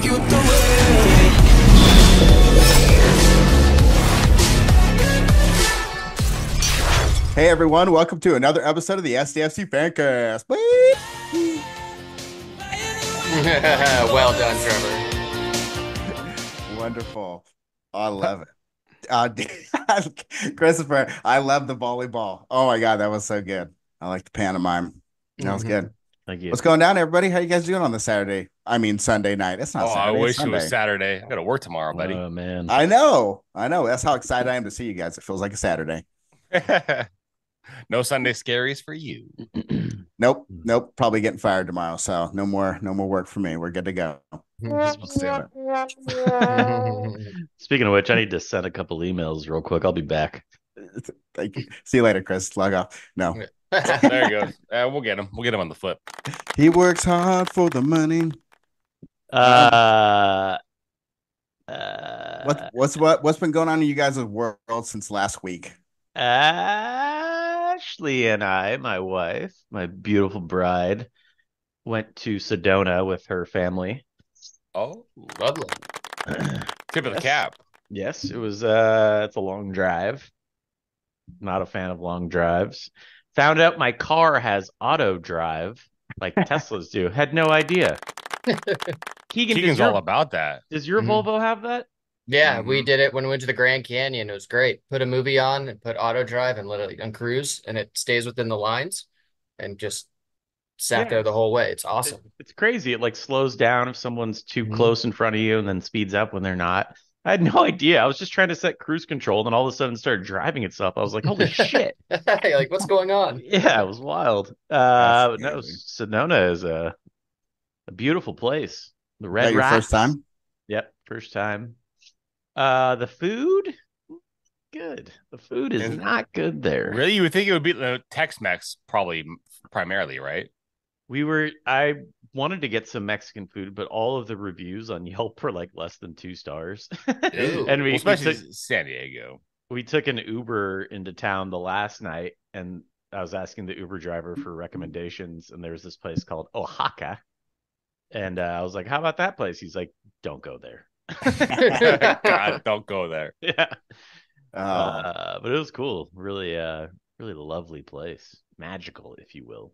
take you through it. Hey everyone, welcome to another episode of the SDFC Fancast. Well done, Trevor. Wonderful. I love it. Christopher, I love the volleyball. Oh my God, that was so good. I like the pantomime. That was good. Thank you. What's going down, everybody? How you guys doing on the Sunday night? It's not Saturday. I wish it was Saturday. I got to work tomorrow, buddy. Oh, man. I know. That's how excited I am to see you guys. It feels like a Saturday. No Sunday scaries for you. Nope. Probably getting fired tomorrow. So no more work for me. We're good to go. Speaking of which, I need to send a couple emails real quick. I'll be back. Thank you. See you later, Chris. Log off. No. There you go. We'll get him. We'll get him on the flip. He works hard for the money. What's been going on in you guys' world since last week? Ashley and I, my wife, my beautiful bride, went to Sedona with her family. Oh, lovely. Tip of the cap. Yes, it was it's a long drive. Not a fan of long drives. Found out my car has auto drive like Teslas do. Had no idea. Keegan's all about that. Does your Volvo have that? Yeah, we did it when we went to the Grand Canyon. It was great. Put a movie on and put auto drive and let it on cruise, and it stays within the lines and just sat there the whole way. It's awesome. It's crazy. It like slows down if someone's too close in front of you and then speeds up when they're not. I had no idea. I was just trying to set cruise control, and then all of a sudden it started driving itself. I was like, holy shit. Like, what's going on? Yeah, it was wild. No, Sedona is a beautiful place. The Red Is that your Rocks. first time? Yep, first time. The food, good. The food is not good there. Really? You would think it would be Tex-Mex, probably primarily, right? I wanted to get some Mexican food, but all of the reviews on Yelp were like less than 2 stars. And especially San Diego. We took an Uber into town the last night, and I was asking the Uber driver for recommendations, and there was this place called Oaxaca. And I was like, how about that place? He's like, don't go there. God, don't go there. Yeah. But it was cool. Really, really lovely place. Magical, if you will.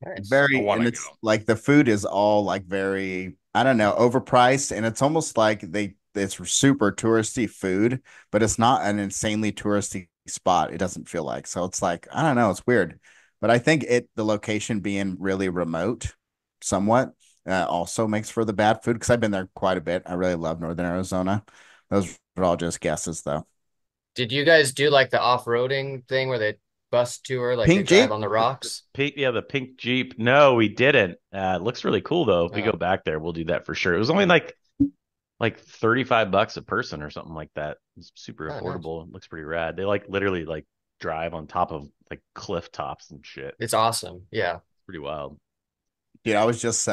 Nice. And it's like the food is all like very, I don't know, overpriced, and it's almost like it's super touristy food, but it's not an insanely touristy spot. It doesn't feel like. So it's like, I don't know, it's weird. But I think the location being really remote somewhat also makes for the bad food, because I've been there quite a bit. I really love Northern Arizona. Those are all just guesses, though. Did you guys do like the off-roading thing where they bus tour, like Pink they drive Jeep? on the rocks? The pink Jeep. No, we didn't. It looks really cool though. If we go back there, we'll do that for sure. It was only like $35 a person or something like that. It's super affordable. Nice. It looks pretty rad. They like literally like drive on top of like cliff tops and shit. It's awesome. Yeah. It's pretty wild. Dude, I was just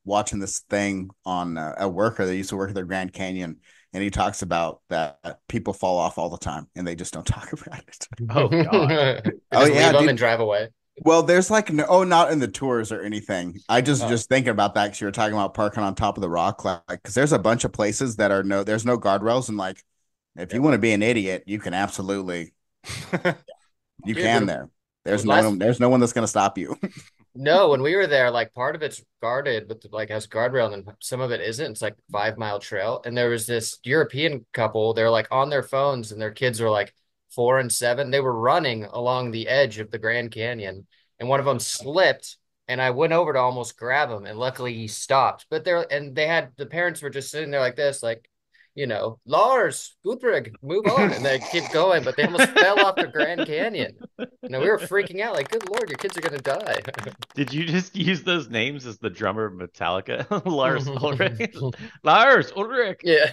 watching this thing on a worker that used to work at the Grand Canyon, and he talks about that people fall off all the time and they just don't talk about it. Oh God. Leave them and drive away. Well, there's like not in the tours or anything. I just thinking about that, because you were talking about parking on top of the rock, like, because there's a bunch of places that there's no guardrails, and like if you want to be an idiot, you can absolutely you can there. There's no one that's gonna stop you. No, when we were there, like part of it's guarded with like has guardrail, and some of it isn't. It's like 5-mile trail. And there was this European couple, they're like on their phones, and their kids were like 4 and 7. They were running along the edge of the Grand Canyon, and one of them slipped, and I went over to almost grab him, and luckily he stopped. But the parents were just sitting there like this, like, Lars, Gudrig, move on. And they keep going, but they almost fell off the Grand Canyon. We were freaking out, like, good Lord, your kids are going to die. Did you just use those names as the drummer of Metallica? Lars Ulrich? Lars Ulrich. Yeah.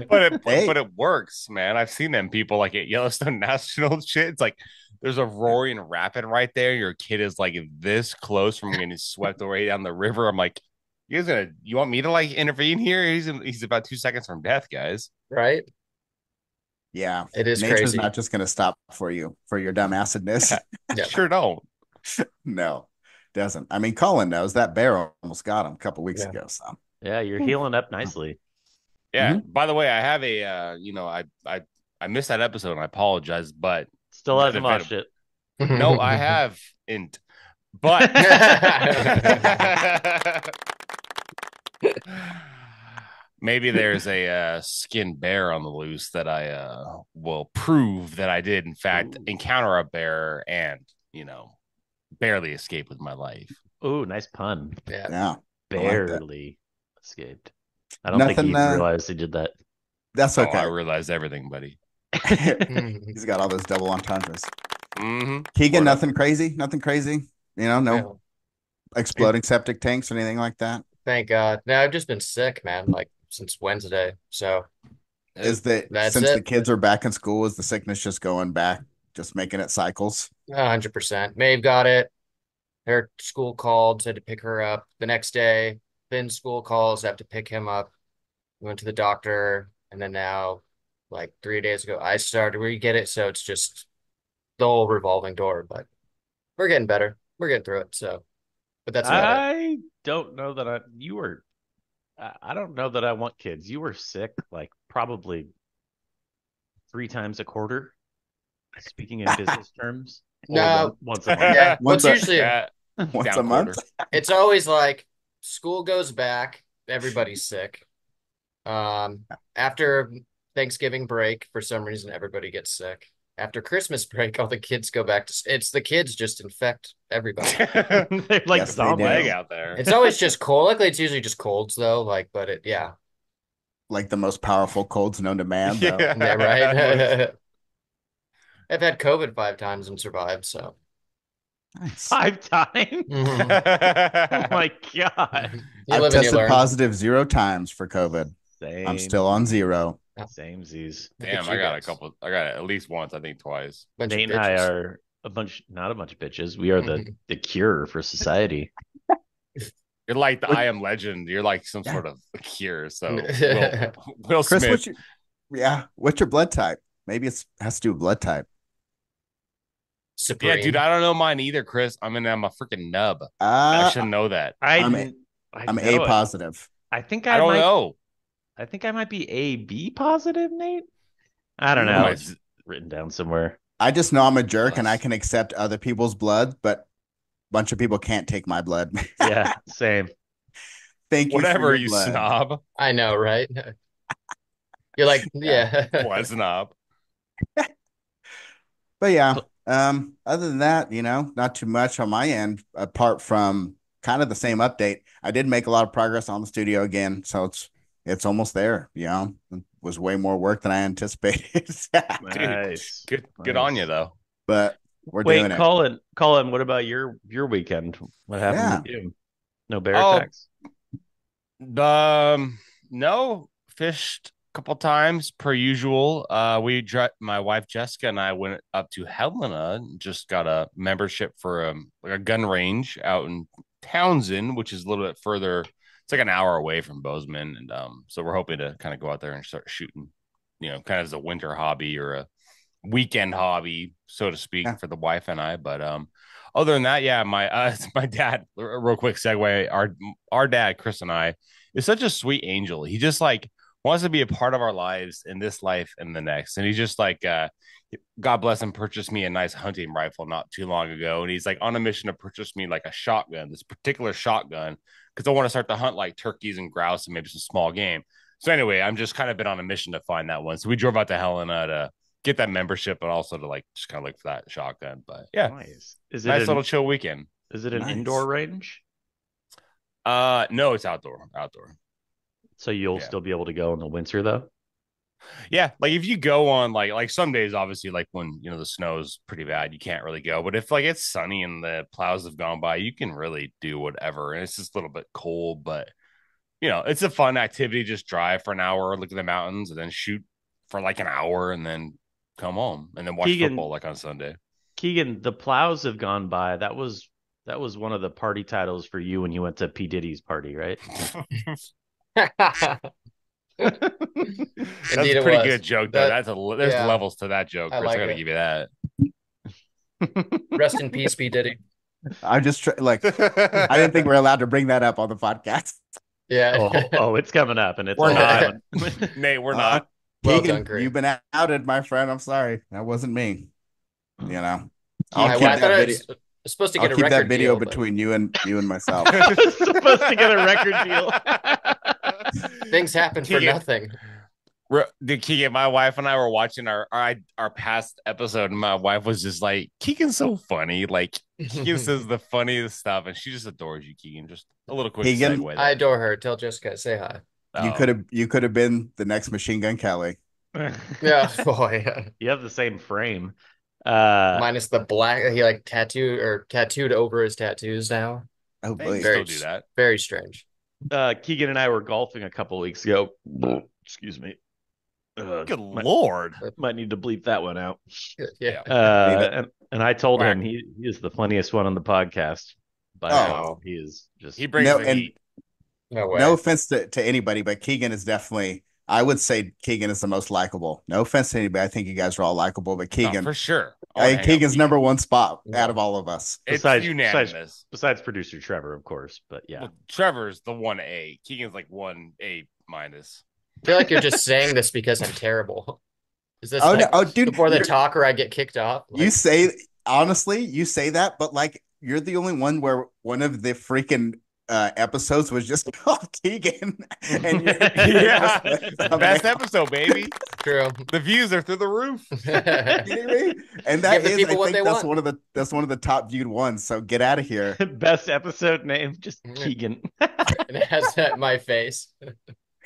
But it works, man. I've seen them people like at Yellowstone National shit. It's like there's a roaring rapid right there. Your kid is like this close from getting swept away down the river. I'm like, you want me to like intervene here? He's about 2 seconds from death, guys. Right? Yeah, it is Nature's crazy. not just going to stop for you for your dumb acidness. Yeah. Sure don't. No, doesn't. I mean, Colin knows that bear almost got him a couple weeks ago. So Yeah, you're healing up nicely. Yeah. By the way, I have I missed that episode and I apologize, but Still hasn't watched it. No, I haven't. But maybe there's a skinned bear on the loose that I will prove that I did, in fact, encounter a bear and, barely escape with my life. Oh, nice pun. Yeah. Barely escaped. I don't Nothing, think he realized he did that. That's okay. I realized everything, buddy. He's got all those double entendres. Mm-hmm. Keegan, nothing crazy? Nothing crazy? No exploding septic tanks or anything like that? Thank God. No, I've just been sick, man, like since Wednesday. So since the kids are back in school, is the sickness just going back, just making it cycles? 100%. Maeve got it. Her school called, said to pick her up the next day. Then school calls, I have to pick him up. We went to the doctor, and then now, like 3 days ago, I started where you get it. So it's just the whole revolving door, but we're getting better. We're getting through it. So, but that's about it. I don't know that I don't know that I want kids. You were sick like probably 3 times a quarter. Speaking in business terms, no, once a month. Yeah, what's usually once a month. It's always like school goes back, everybody's sick. After Thanksgiving break, for some reason, everybody gets sick. After Christmas break, all the kids go back to. It's the kids just infect everybody. They're like zombie out there. It's always just cold. Luckily, it's usually just colds though. Yeah. Like the most powerful colds known to man. Though. Yeah, right. I've had COVID 5 times and survived. So nice. 5 times. Oh my God! I've tested positive 0 times for COVID. Same. I'm still on 0. Same Z's. Damn, I got it at least once, I think twice. Nate and I are not a bunch of bitches. We are the cure for society. You're like the I Am Legend. You're like some sort of cure. So Will Chris, Smith. What's your blood type? Maybe it has to do with blood type. Supreme. Yeah, dude, I don't know mine either, Chris. I'm a freaking nub. I should know that. I'm A positive. I think I don't know. I think I might be AB positive, Nate. I don't know. It's written down somewhere. I just know I'm a jerk and I can accept other people's blood, but a bunch of people can't take my blood. Yeah, same. Thank you. Whatever, you snob. I know, right? You're like, yeah. What snob? But yeah, other than that, not too much on my end, apart from kind of the same update. I did make a lot of progress on the studio again, so it's almost there. It was way more work than I anticipated. Nice. Good on you though. But we're doing it. Colin, what about your weekend? What happened with you? No bear attacks? No, fished a couple times per usual. My wife Jessica and I went up to Helena and just got a membership for a gun range out in Townsend, which is a little bit further. It's like an hour away from Bozeman, and so we're hoping to kind of go out there and start shooting, kind of as a winter hobby or a weekend hobby, so to speak, for the wife and I. But other than that, yeah, my dad. Real quick segue. Our dad, Chris, and I is such a sweet angel. He just like wants to be a part of our lives in this life and the next, and he's just like. God bless him, purchased me a nice hunting rifle not too long ago. And he's like on a mission to purchase me like a shotgun, this particular shotgun, because I want to start to hunt like turkeys and grouse and maybe some small game. So anyway, I'm just kind of been on a mission to find that one. So we drove out to Helena to get that membership, but also to like just kind of look for that shotgun. But yeah, nice. Is it nice little chill weekend? Is it an indoor range? No, it's outdoor. So you'll still be able to go in the winter though? Yeah, like if you go on like some days, obviously, like when the snow's pretty bad, you can't really go. But if like it's sunny and the plows have gone by, you can really do whatever. And it's just a little bit cold, but it's a fun activity. Just drive for an hour, look at the mountains, and then shoot for like an hour, and then come home and then watch football like on Sunday. Keegan, the plows have gone by. That was one of the party titles for you when you went to P. Diddy's party, right? That's a pretty good joke, though. There's levels to that joke, Chris. I gotta give you that. Rest in peace, P. Diddy. I just I didn't think we're allowed to bring that up on the podcast. Yeah. Oh, it's coming up, and it's We're all not. coming. Nate, we're not. Well Keegan, done, Green. you've been outed, my friend. I'm sorry. That wasn't me. You know, I'll I, keep I thought that I video. was supposed to I'll get a keep that record video deal, but between you and myself. Supposed to get a record deal. things happen for Keegan, nothing. Keegan, my wife and I were watching our past episode, and my wife was just like, "Keegan's so funny. Like Keegan says the funniest stuff, and she just adores you, Keegan." Just a little quick Keegan, segue I there. adore her. Tell Jessica, say hi. Oh, you could have been the next Machine Gun Kelly. Yeah, boy. You have the same frame. Minus the black. He like tattooed over his tattoos now. Oh, they boy. still do that. Very strange. Keegan and I were golfing a couple weeks ago. Excuse me. Good Lord. Might need to bleep that one out. Yeah. And I told Whack. him he is the funniest one on the podcast. By now, he is just He brings No, the and heat. No way. no offense to anybody, but Keegan is definitely. I would say Keegan is the most likable. No offense to anybody. I think you guys are all likable, but No, Keegan, for sure. I would hang out Keegan's with number Keegan. one spot Yeah. out of all of us. It's Besides- unanimous. besides producer Trevor, of course. But yeah, Well, Trevor's the 1A. Keegan's like 1A minus. I feel like you're just saying this because I'm terrible. Is this Oh, like no. Oh, dude, before the you're- talker I get kicked off? You Like, say honestly, you say that, but like you're the only one where one of the freaking episodes was just called Keegan, and you're Yeah. just- Best episode, baby. true. The views are through the roof. kidding me? And that Give the is, people I what think they that's want. that's one of the top viewed ones. So get out of here. best episode name just Yeah. Keegan. And it has that my face.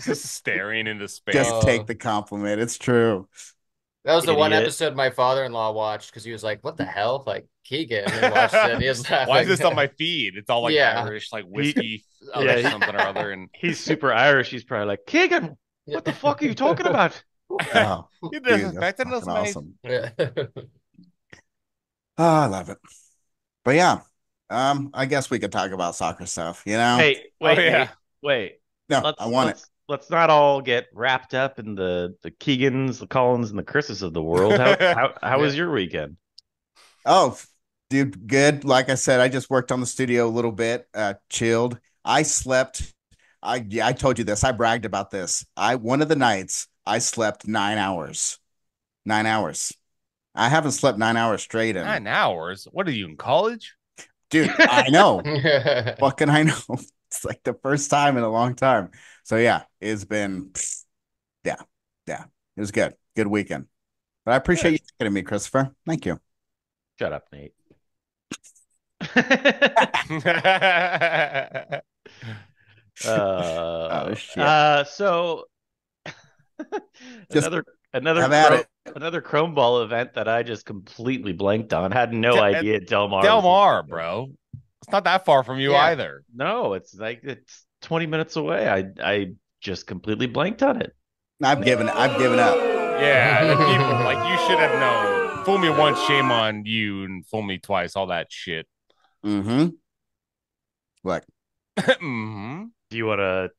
Just staring into space. Just take the compliment. It's true. That was the one Idiot. episode my father-in-law watched because he was like, "What the hell?" Like Keegan, and watched it. And he was laughing. Why is this on my feed? It's all like Yeah. Irish, like whiskey, Yeah. something or other. And He's super Irish. He's probably like, Keegan, what the fuck are you talking about? Oh, you dude, that's disrespecting us, fucking mate. awesome. Yeah. Oh, I love it. But yeah, I guess we could talk about soccer stuff. You know? Hey, wait, Oh, yeah. Nate, wait. No, I want it. Let's not all get wrapped up in the Keegans, the Collins, and the Chris's of the world. How was your weekend? Oh, dude, good. Like I said, I just worked on the studio a little bit, chilled. I slept. I told you this. I bragged about this. One of the nights I slept 9 hours. 9 hours. I haven't slept 9 hours straight in. 9 hours? What are you in college? Dude, I know. Fucking I know. It's like the first time in a long time. So yeah, it's been yeah. It was good. Good weekend. But I appreciate you thinking of me, Christopher. Thank you. Shut up, Nate. Oh, shit. So Just another have at it. another Chrome Ball event that I just completely blanked on. Had no Del- idea Del Mar. Del was- Mar, bro. It's not that far from you Yeah. either. No, it's 20 minutes away. I just completely blanked on it. I've given up. Yeah, the people, like, you should have known. Fool me once, shame on you, and fool me twice, all that shit. Mm-hmm. What? Mm-hmm. Do you want to,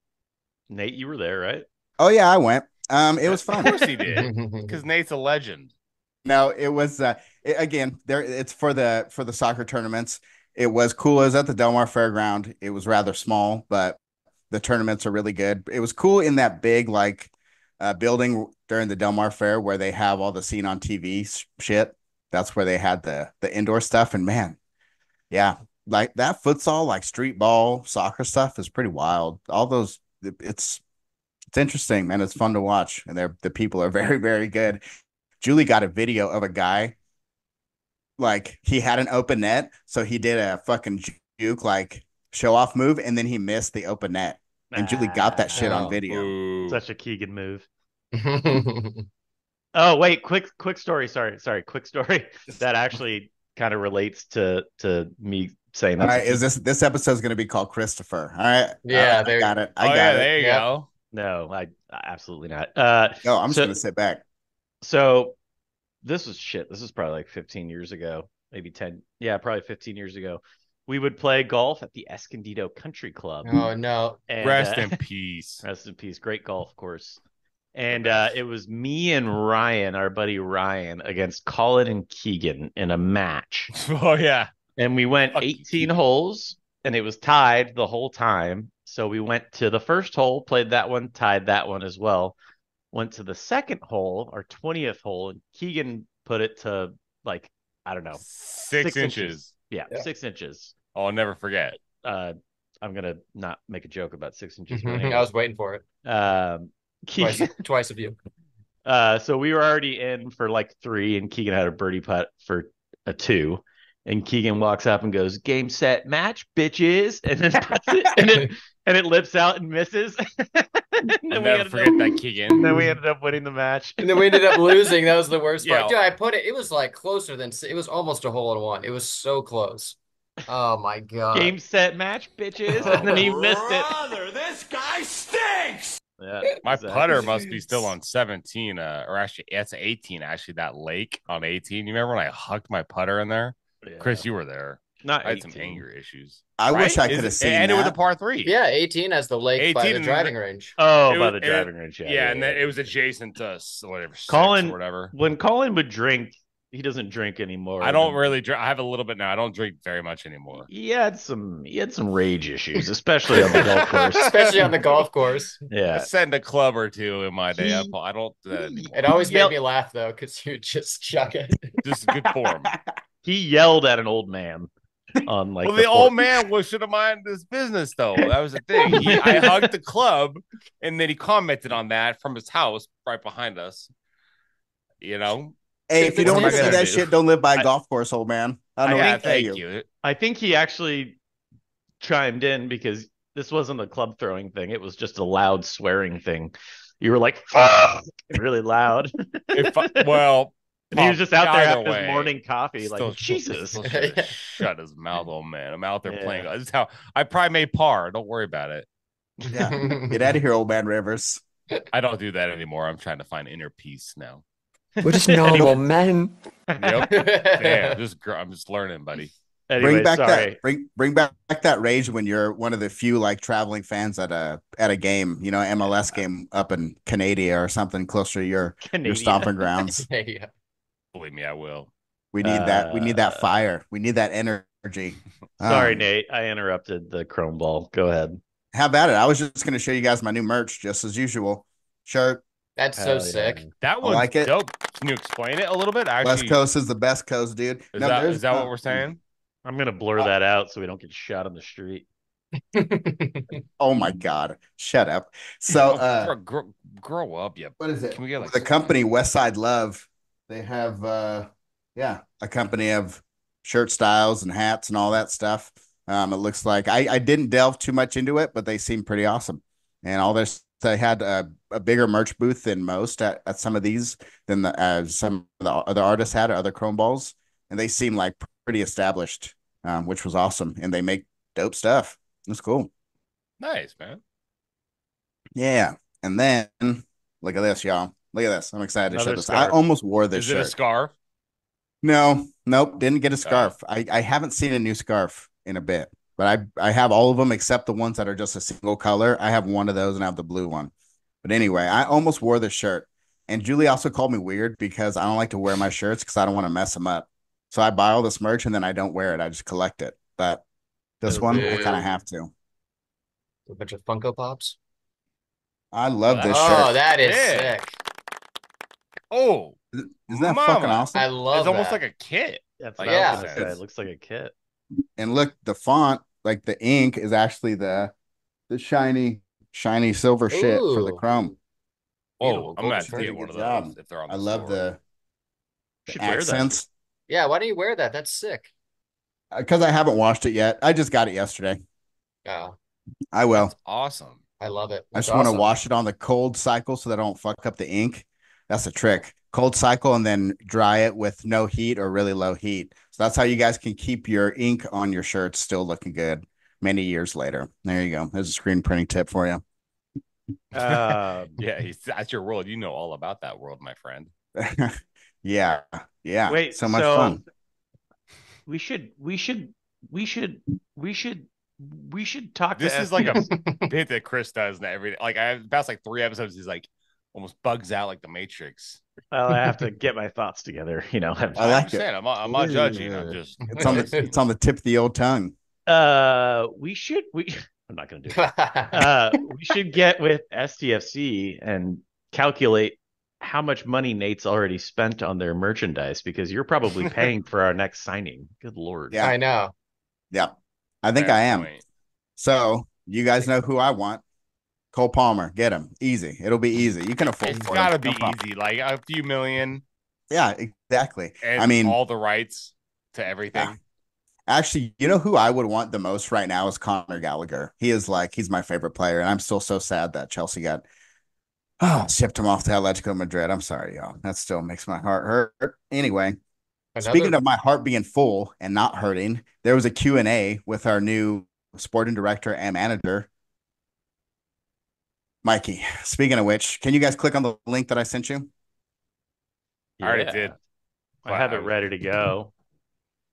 Nate? You were there, right? Oh yeah, I went. It was Of fun. course he did, because Nate's a legend. No, it was again there. It's for the soccer tournaments. It was cool. It was at the Del Mar Fairground. It was rather small, but the tournaments are really good. It was cool in that big building during the Del Mar Fair where they have all the seen on TV shit. That's where they had the indoor stuff. And man, yeah, like that futsal, like street ball, soccer stuff is pretty wild. All those, it's interesting, man. It's fun to watch, and the people are very, very good. Julie got a video of a guy, like he had an open net, so he did a fucking juke like show off move, and then he missed the open net. And Julie got that shit on Oh. video. Ooh. Such a Keegan move. Oh wait, quick story. Sorry, quick story that actually kind of relates to me saying All that. right, is this episode's going to be called Christopher? All right, Yeah, I there- got it. Oh, I got yeah, it. there you Yeah. go. No, I absolutely not. No, I'm just so- going to sit back. So this was shit. This was probably like 15 years ago, maybe 10. Yeah, probably 15 years ago. We would play golf at the Escondido Country Club. Oh no. And, Rest in peace. rest in peace. Great golf course. And it was me and Ryan, our buddy Ryan, against Colin and Keegan in a match. Oh, yeah. And we went Fuck you, 18 Keegan. holes, and it was tied the whole time. So we went to the first hole, played that one, tied that one as well. Went to the second hole, our 20th hole, and Keegan put it to like, I don't know, 6 inches. Yeah, 6 inches. Oh, I'll never forget. I'm gonna not make a joke about 6 inches, but I anyway. was waiting for it. Keegan, twice of you. So we were already in for like 3, and Keegan had a birdie putt for a 2. And Keegan walks up and goes, "Game, set, match, bitches," and then puts it, and it lips out and misses. I'll never forget that, Keegan. And then we ended up winning the match. And then we ended up losing. That was the worst part. Yeah. Dude, I put it. It was like closer than it was almost a hole in one. It was so close. Oh my god. Game, set, match, bitches, and then he missed it. Brother, this guy stinks. Yeah, My exactly. putter must be still on 17, or actually, it's 18. Actually, that lake on 18. You remember when I hucked my putter in there? Yeah. Chris, you were there. Not I had 18. some anger issues. I Right? wish I could have seen and that. it was a par 3. Yeah, 18 as the lake by 18 the and driving range. Oh, It by was- the driving range. Yeah, and then it was adjacent to whatever, 6 Colin, or whatever. when Colin would drink, he doesn't drink anymore. I don't really drink. I have a little bit now. I don't drink very much anymore. He had some rage issues, especially on the golf course. Especially on the golf course. I Yeah. sent a club or two in my day. He- I don't do that anymore. It always Yep. made me laugh though, because you just chuck it. Just good form. He yelled at an old man on like Well, the old man should have minded his business, though. That was the thing. I hugged the club, and then he commented on that from his house right behind us. You know? Hey, if you What don't am I see gonna that do? shit, don't live by a I- golf course, old man. I don't Yeah, know. thank you. I think he actually chimed in because this wasn't a club throwing thing. It was just a loud swearing thing. You were like, "Fuck," really loud. Well, And he was just out there either having way, his morning coffee, still- like, Jesus. still should have shut his mouth, old man. I'm out there Yeah. playing. This is how I probably made par. Don't worry about it. Yeah. Get out of here, old man Rivers. I don't do that anymore. I'm trying to find inner peace now. We're just normal men. Yep. Damn, I'm just learning, buddy. Anyway, Bring back sorry. that bring back that rage when you're one of the few like traveling fans at a game, you know, MLS game up in Canada or something closer to your Canadian. stomping grounds. Yeah. Believe me, I will. We need that. We need that fire. We need that energy. Sorry, Nate. I interrupted the Chrome Ball. Go ahead. How about it? I was just going to show you guys my new merch, just as usual. Shirt. That's so Hell yeah. sick. That I one's like it. dope. Can you explain it a little bit? Actually, West Coast is the best coast, dude. is that what we're saying? I'm going to blur that out so we don't get shot on the street. Oh my God! Shut up. So, Grow up, yeah. what is it? Can we get like The company Westside Love? They have, a company of shirt styles and hats and all that stuff. It looks like I didn't delve too much into it, but they seem pretty awesome. And all this, they had a bigger merch booth than most at some of these than some of the other artists had or other Chrome Balls, and they seem like pretty established, which was awesome. And they make dope stuff. It's cool. nice, man. Yeah. And then look at this, y'all. Look at this. I'm excited to show Another this. scarf. I almost wore this Is it a shirt. scarf? No, nope, didn't get a scarf. I haven't seen a new scarf in a bit, but I have all of them except the ones that are just a single color. I have one of those and I have the blue one. But anyway, I almost wore this shirt. And Julie also called me weird because I don't like to wear my shirts because I don't want to mess them up. So I buy all this merch and then I don't wear it. I just collect it. But this Oh, one, I dude. kind of have to. A bunch of Funko Pops. I love this Oh, shirt. that is Yeah. sick. Oh, Isn't that Mama. fucking awesome? I love it's almost that. like a kit. That's Like, what I yeah. was going to say. It looks like a kit. And look, the font, like the ink, is actually the shiny silver shit for the Ooh. chrome. Oh, Beautiful I'm gonna have gold to shirt. get one of Good job. those if they're on. I The love store. the Should wear that. accents Yeah, why don't you wear that? That's sick. because I haven't washed it yet. I just got it yesterday. Oh, I will. That's awesome. I love it. I That's just want to awesome. wash it on the cold cycle so that I don't fuck up the ink. That's a trick. Cold cycle and then dry it with no heat or really low heat. So that's how you guys can keep your ink on your shirts still looking good many years later. There you go. There's a screen printing tip for you. Yeah, that's your world. You know all about that world, my friend. Yeah. Wait, so much fun. We should talk This to is like a bit that Chris does every like I past like 3 episodes. He's like almost bugs out like the Matrix. Well, I have to get my thoughts together, you know. I like it. I'm not judging. I'm just It's on the tip of the old tongue. We should I'm not going to do it. We should get with SDFC and calculate how much money Nate's already spent on their merchandise, because you're probably paying for our next signing. Good Lord. Yeah. I know. Yeah. I think Fair I am. point. So you guys know who I want. Cole Palmer. Get him. Easy. It'll be easy. You can afford It's for got to him. be No problem. easy, like a few million, Yeah, exactly. and I mean, all the rights to everything. actually, you know who I would want the most right now is Conor Gallagher. He's my favorite player, and I'm still so sad that Chelsea got shipped him off to Atletico Madrid. I'm sorry, y'all. That still makes my heart hurt. Anyway, speaking of my heart being full and not hurting, there was a Q&A with our new sporting director and manager, Mikey. Speaking of which, can you guys click on the link that I sent you? I already did. I have it ready to go.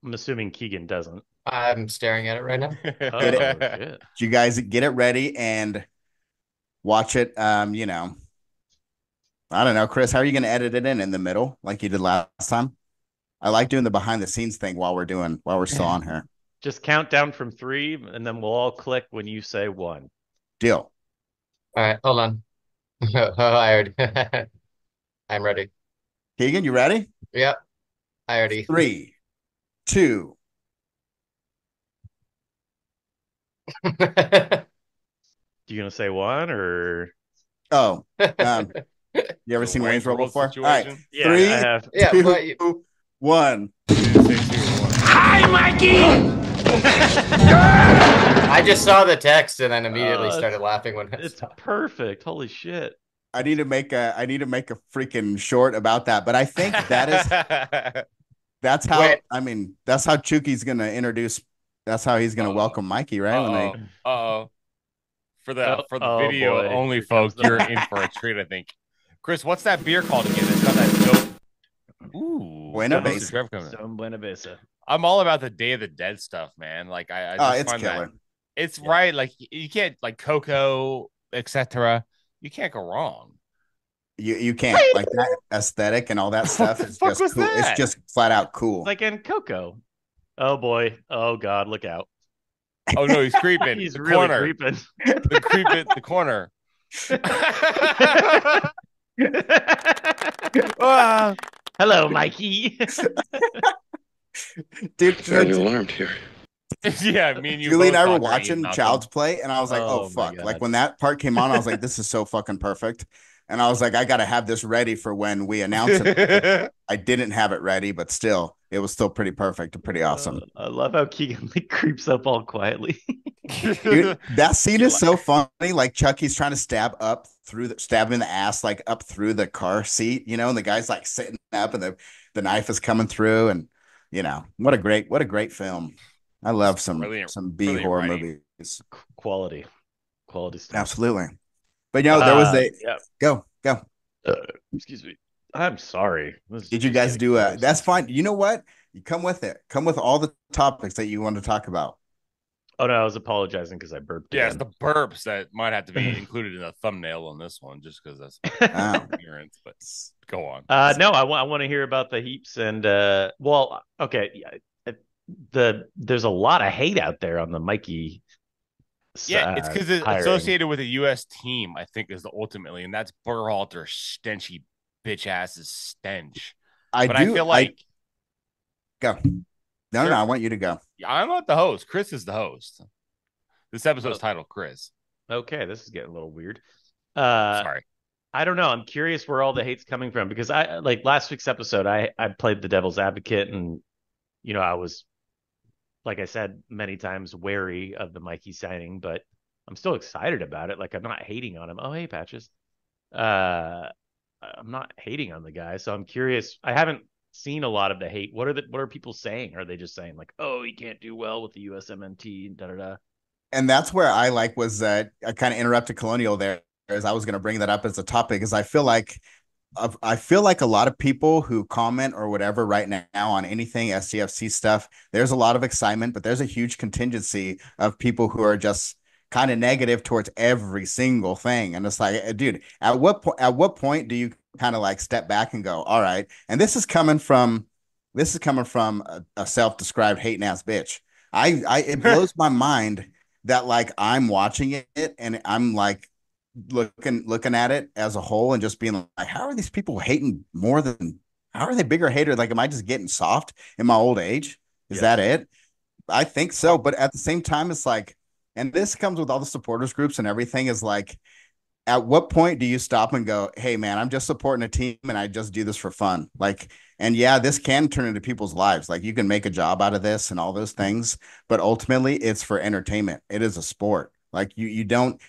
I'm assuming Keegan doesn't. I'm staring at it right now. Oh, shit. You guys get it ready and watch it. I don't know, Chris, how are you going to edit it in the middle like you did last time? I like doing the behind the scenes thing while we're still on here. Just count down from 3, and then we'll all click when you say 1. Deal. All right, hold on. I already. I'm ready. Keegan, you ready? Yep, I already. 3, 2. You gonna say 1 or? Oh, you ever seen Wayne's World before? Situation? All right, Yeah, 3, I have. 2, 1. Hi, Mikey! I just saw the text and then immediately started laughing when it's perfect. Holy shit! I need to make a freaking short about that, but I think that's how that's how Chuki's gonna introduce. That's how he's gonna welcome Mikey, right? For the video only folks, you're in for a treat, I think. Chris, what's that beer called again? It's got that dope. Ooh, Buena Besa. Buena Besa. I'm all about the Day of the Dead stuff, man. Like I just it's find killer. That it's right. Like you can't, like Coco, etc. You can't go wrong. You can't, like that aesthetic and all that stuff is just cool. That? It's just flat out cool. Like in Coco. Oh boy. Oh God. Look out. Oh no, he's creeping. He's the really corner. creeping. The creeping. The corner. Hello, Mikey. Dude, Very alarmed here. Yeah, me and you. Julie and I were watching Child's Play, and I was like, "Oh fuck!" God. Like when that part came on, I was like, "This is so fucking perfect." And I was like, "I got to have this ready for when we announce it." I didn't have it ready, but still, it was still pretty perfect and pretty awesome. I love how Keegan like creeps up all quietly. Dude, that scene is so funny. Like Chucky's trying to stab him in the ass, like up through the car seat, and the guy's like sitting up, and the knife is coming through, and what a great film. I love some B horror movies. Quality stuff. Absolutely. But there was go. Excuse me. I'm sorry. Did you guys do that's fine. You know what? You come with it. Come with all the topics that you want to talk about. Oh no, I was apologizing because I burped. Yeah, it's the burps that might have to be included in the thumbnail on this one, just because that's appearance. But go on. No, I want to hear about the heaps and okay. There's a lot of hate out there on the Mikey. Yeah, it's because it's associated with a U.S. team, I think, is ultimately, and that's Berhalter's stenchy bitch ass's stench. I feel like go. No, I want you to go. I'm not the host. Chris is the host. This episode's titled Chris. Okay, this is getting a little weird. Sorry. I don't know. I'm curious where all the hate's coming from because I like last week's episode. I played the devil's advocate, and I was, like I said many times, wary of the Mikey signing, but I'm still excited about it. Like I'm not hating on him. Oh, hey, Patches. I'm not hating on the guy, so I'm curious. I haven't seen a lot of the hate. What are people saying? Are they just saying like, oh, he can't do well with the USMNT and da da da? And that's where I was I kind of interrupted Colonial there, as I was going to bring that up as a topic, because I feel like a lot of people who comment or whatever right now on anything SDFC stuff, there's a lot of excitement, but there's a huge contingency of people who are just kind of negative towards every single thing. And it's like, dude, at what point do you kind of like step back and go, all right? And this is coming from a self-described hating ass bitch. It blows my mind that like I'm watching it and I'm like looking at it as a whole and just being like, how are these people hating more than how are they bigger haters? Like, am I just getting soft in my old age? Is that it? I think so. But at the same time, it's like, and this comes with all the supporters groups and everything is like, at what point do you stop and go, hey, man, I'm just supporting a team and I just do this for fun? Like, and yeah, this can turn into people's lives. Like, you can make a job out of this and all those things, but ultimately it's for entertainment. It is a sport. Like, you don't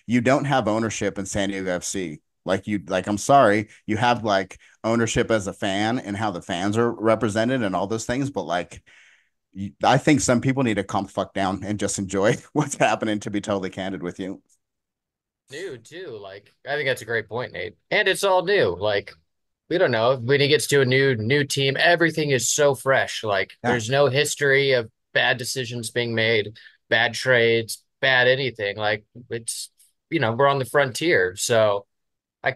have ownership in San Diego FC. Like, I'm sorry, you have like ownership as a fan and how the fans are represented and all those things. But like, I think some people need to calm fuck down and just enjoy what's happening, to be totally candid with you. New too. Like I think that's a great point, Nate. And it's all new. Like we don't know when he gets to a new team, everything is so fresh. Like Yeah. there's no history of bad decisions being made, bad trades, bad anything. Like it's we're on the frontier. So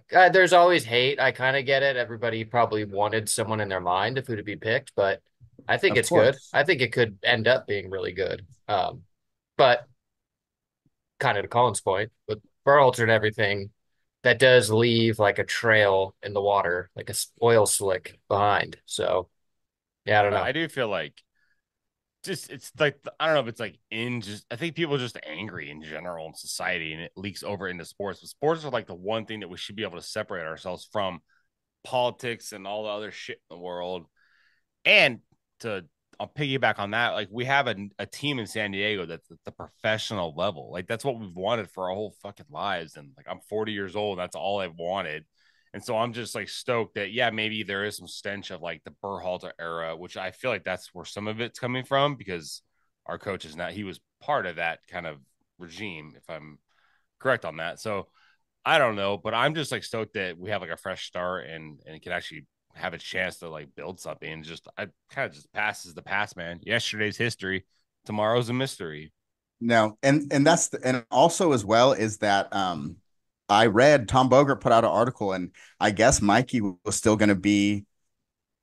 there's always hate. I kind of get it. Everybody probably wanted someone in their mind of who to be picked, but I think Of it's good. course. I think it could end up being really good. But kind of to Colin's point, with Berhalter and everything, that does leave like a trail in the water, like a oil slick behind. So yeah, I don't know. I do feel like just it's like I don't know if it's like in just I think people are just angry in general in society and it leaks over into sports. But sports are like the one thing that we should be able to separate ourselves from politics and all the other shit in the world. And to I'll piggyback on that. Like we have a team in San Diego that's at the professional level. Like that's what we've wanted for our whole fucking lives. And like I'm 40 years old. That's all I've wanted. And so I'm just like stoked that yeah, maybe there is some stench of like the Berhalter era, which I feel like that's where some of it's coming from because our coach is not he was part of that kind of regime, if I'm correct on that. So I don't know, but I'm just like stoked that we have like a fresh start and it can actually have a chance to like build something. And just I kind of just passes the past, man. Yesterday's history, tomorrow's a mystery. No, and and also as well is that I read Tom Bogert put out an article and I guess Mikey was still going to be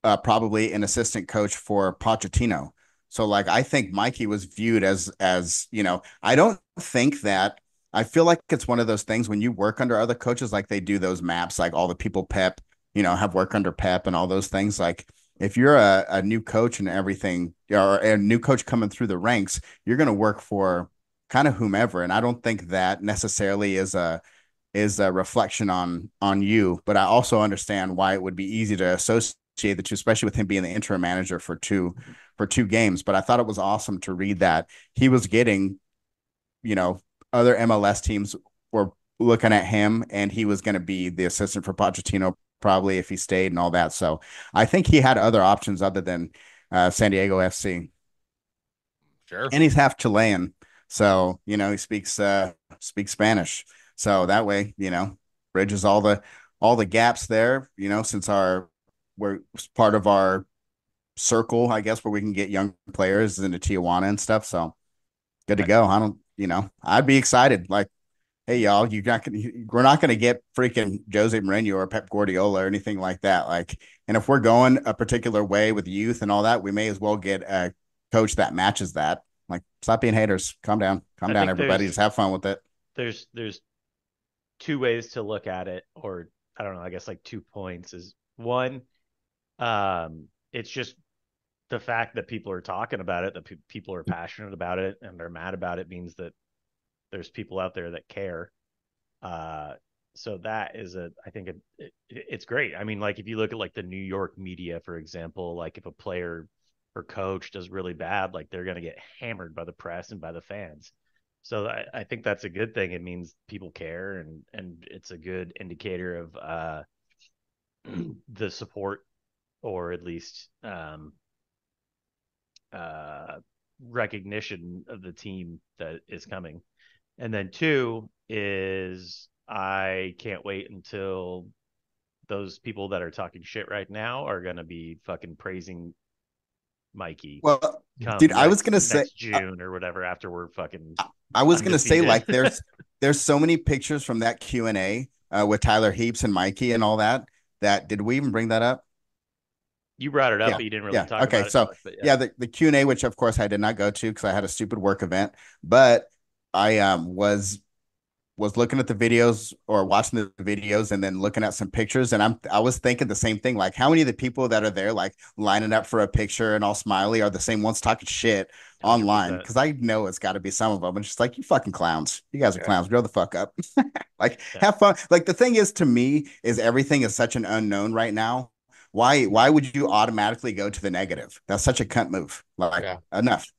probably an assistant coach for Pochettino. So like I think Mikey was viewed as I don't think that I feel like it's one of those things when you work under other coaches, like they do those maps, like all the people Pep, have work under Pep and all those things. Like if you're a new coach and everything, or a new coach coming through the ranks, you're going to work for kind of whomever. And I don't think that necessarily is a reflection on you, but I also understand why it would be easy to associate the two, especially with him being the interim manager for two games. But I thought it was awesome to read that he was getting, other MLS teams were looking at him, and he was going to be the assistant for Pochettino probably if he stayed and all that. So I think he had other options other than San Diego FC. Sure. And he's half Chilean, so he speaks Spanish. So that way, bridges all the gaps there. Since we're part of our circle, I guess, where we can get young players into Tijuana and stuff. So good to go. I don't, I'd be excited. Like, hey, y'all, we're not gonna get freaking Jose Mourinho or Pep Guardiola or anything like that. Like, and if we're going a particular way with youth and all that, we may as well get a coach that matches that. Like, stop being haters. Calm down, everybody. Just have fun with it. There's two ways to look at it, or I don't know, I guess like 2 points is one, it's just the fact that people are talking about it, that people are passionate about it and they're mad about it means that there's people out there that care. So that is I think it's great. I mean, like if you look at like the New York media, for example, like if a player or coach does really bad, like they're going to get hammered by the press and by the fans. So I think that's a good thing. It means people care, and it's a good indicator of the support, or at least recognition of the team that is coming. And then two is I can't wait until those people that are talking shit right now are going to be fucking praising Mikey. Well, dude, I was gonna say next June or whatever after we're fucking. I was gonna say undefeated. like there's so many pictures from that Q&A with Tyler Heaps and Mikey and all that. That did we even bring that up? You brought it up, Yeah, but you didn't really yeah. talk Okay, about it so much. But yeah, the Q&A, which of course I did not go to because I had a stupid work event, but I was looking at the videos or watching the videos and then looking at some pictures, and I was thinking the same thing. Like, how many of the people that are there, like lining up for a picture and all smiley, are the same ones talking shit online? 100%. Because I know it's got to be some of them. It's just like, you fucking clowns. You guys are clowns. Grow the fuck up. Like, have fun. Like, the thing is, to me, is everything is such an unknown right now. Why would you automatically go to the negative? That's such a cunt move. Like, enough.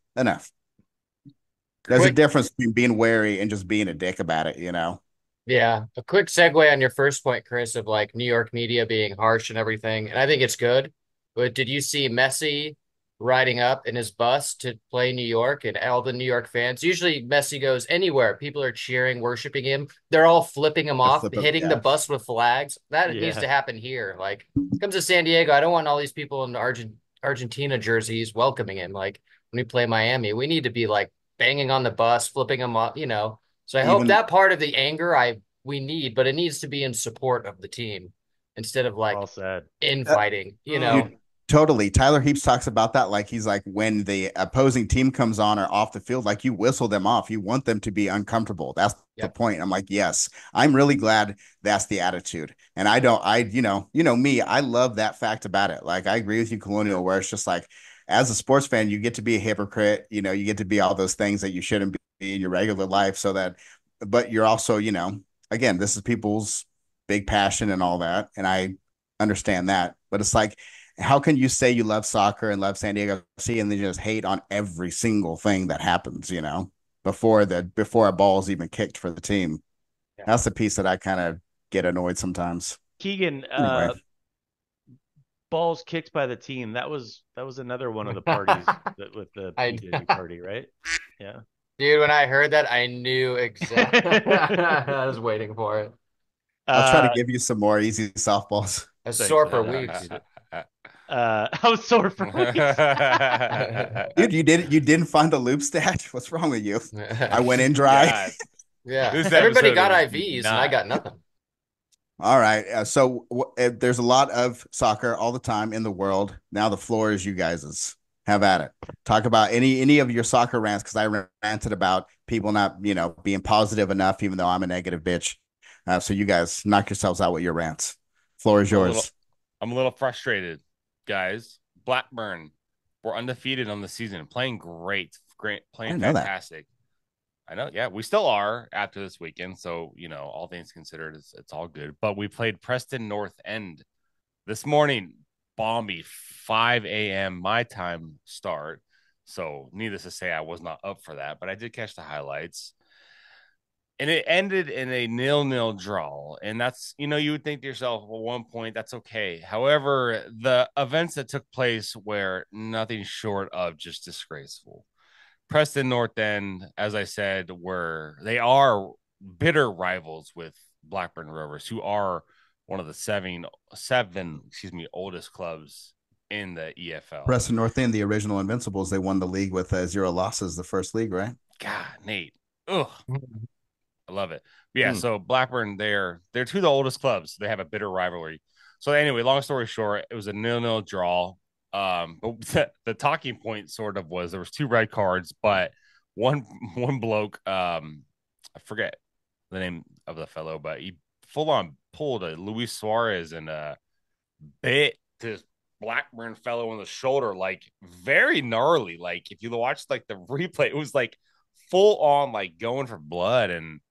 There's a difference between being wary and just being a dick about it, you know? Yeah. A quick segue on your first point, Chris, of like New York media being harsh and everything. And I think it's good. But did you see Messi riding up in his bus to play New York and all the New York fans? Usually Messi goes anywhere. People are cheering, worshiping him. They're all flipping him off, hitting the bus with flags. That needs to happen here. Like, comes to San Diego. I don't want all these people in Argentina jerseys welcoming him. Like, when we play Miami, we need to be like banging on the bus, flipping them up, you know. So I hope that part of the anger we need, but it needs to be in support of the team instead of like infighting, you know. Totally. Tyler Heaps talks about that. Like, he's like, when the opposing team comes on or off the field, like, you whistle them off. You want them to be uncomfortable. That's the point. I'm like, yes, I'm really glad that's the attitude. And you know me, I love that fact about it. Like, I agree with you, Colonial, where it's just like, as a sports fan, you get to be a hypocrite. You know, you get to be all those things that you shouldn't be in your regular life. But you're also, you know, again, this is people's big passion and all that. And I understand that. But it's like, how can you say you love soccer and love San Diego FC and then just hate on every single thing that happens, you know, before a ball is even kicked for the team? That's the piece that I kind of get annoyed sometimes. Keegan, anyway. Balls kicked by the team. That was another one of the parties with the PJ party, right? Yeah. Dude, when I heard that, I knew exactly. I was waiting for it. I'll try to give you some more easy softballs. I was sore for weeks. I was sore for weeks. Dude, you didn't find the loop stat? What's wrong with you? I went in dry. Yeah. Everybody got IVs and I got nothing. All right. So there's a lot of soccer all the time in the world. Now the floor is you guys's. Have at it. Talk about any of your soccer rants, because I ranted about people not, you know, being positive enough, even though I'm a negative bitch. So you guys knock yourselves out with your rants. Floor is yours. I'm a little frustrated, guys. Blackburn, we're undefeated on the season, playing great, playing fantastic. I know, yeah, we still are after this weekend. So, you know, all things considered, it's all good. But we played Preston North End this morning, balmy 5 a.m. my time start. So, needless to say, I was not up for that, but I did catch the highlights. And it ended in a 0-0 draw. And that's, you know, you would think to yourself, well, 1 point, that's okay. However, the events that took place were nothing short of just disgraceful. Preston North End, as I said, they are bitter rivals with Blackburn Rovers, who are one of the seven oldest clubs in the EFL. Preston North End, the original Invincibles, they won the league with 0 losses, the first league, right? God, Nate. Ugh. I love it. But yeah, so Blackburn, they're two of the oldest clubs. They have a bitter rivalry. So anyway, long story short, it was a 0-0 draw. But the talking point sort of was there was 2 red cards, but one bloke, I forget the name of the fellow, but he full on pulled a Luis Suarez and bit this Blackburn fellow on the shoulder, like very gnarly. Like if you watch like the replay, it was like full on like going for blood, and